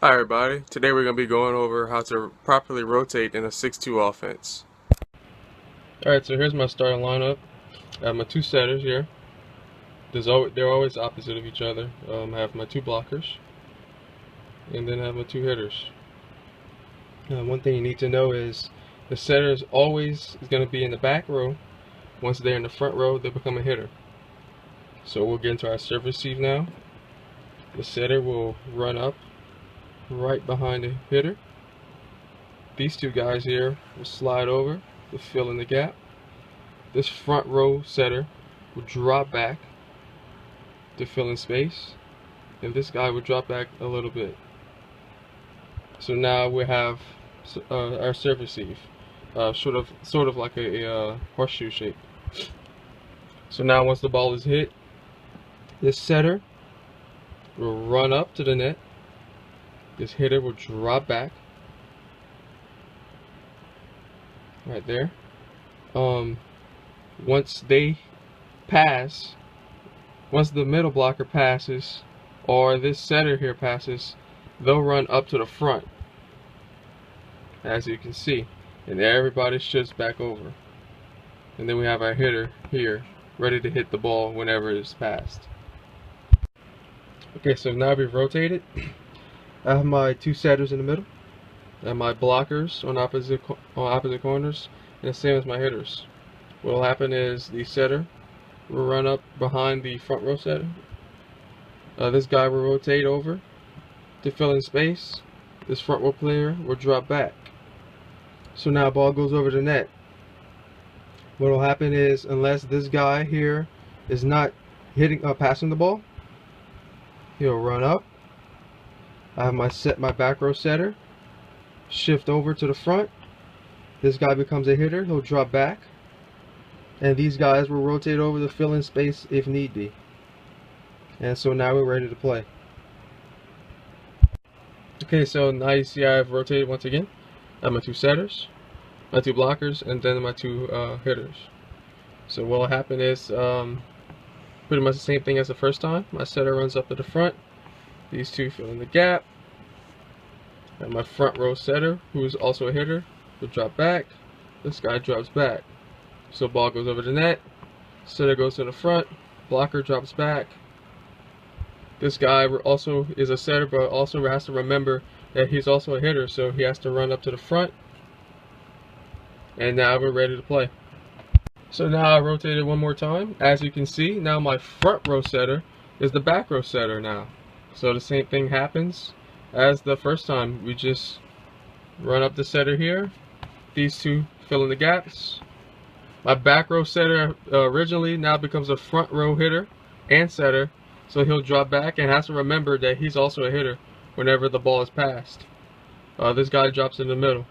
Hi everybody, today we're going to be going over how to properly rotate in a 6-2 offense. Alright, so here's my starting lineup. I have my two setters here. They're always opposite of each other. I have my two blockers, and then I have my two hitters. One thing you need to know is the setter is always going to be in the back row. Once they're in the front row, they become a hitter. So we'll get into our serve receive now. The setter will run up right behind the hitter. These two guys here will slide over to fill in the gap. This front row setter will drop back to fill in space, and this guy will drop back a little bit. So now we have our serve receive, sort of like a horseshoe shape. So now once the ball is hit, this setter will run up to the net. This hitter will drop back right there. Once they pass, once the middle blocker passes, or this setter here passes, they'll run up to the front, as you can see, and everybody shifts back over. And then we have our hitter here, ready to hit the ball whenever it's passed. Okay, so now we've rotated. I have my two setters in the middle, and my blockers on opposite corners, and the same as my hitters. What will happen is the setter will run up behind the front row setter. This guy will rotate over to fill in space. This front row player will drop back. So now ball goes over the net. What will happen is, unless this guy here is not passing the ball, he'll run up. I have my back row setter shift over to the front. This guy becomes a hitter. He'll drop back, and these guys will rotate over to fill in space if need be. And so now we're ready to play. Okay, so now you see I've rotated once again. I have my two setters, my two blockers, and then my two hitters. So what will happen is pretty much the same thing as the first time. My setter runs up to the front. These two fill in the gap. And my front row setter, who is also a hitter, will drop back. This guy drops back. So ball goes over the net. Setter goes to the front. Blocker drops back. This guy also is a setter, but also has to remember that he's also a hitter, so he has to run up to the front. And now we're ready to play. So now I rotated one more time. As you can see, now my front row setter is the back row setter now. So the same thing happens as the first time. We just run up the setter here. These two fill in the gaps. My back row setter originally now becomes a front row hitter and setter. So he'll drop back and has to remember that he's also a hitter whenever the ball is passed. This guy drops in the middle.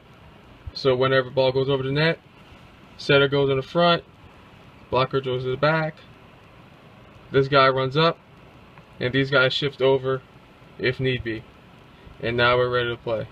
So whenever the ball goes over the net, setter goes in the front, blocker goes to the back. This guy runs up, and these guys shift over if need be. And now we're ready to play.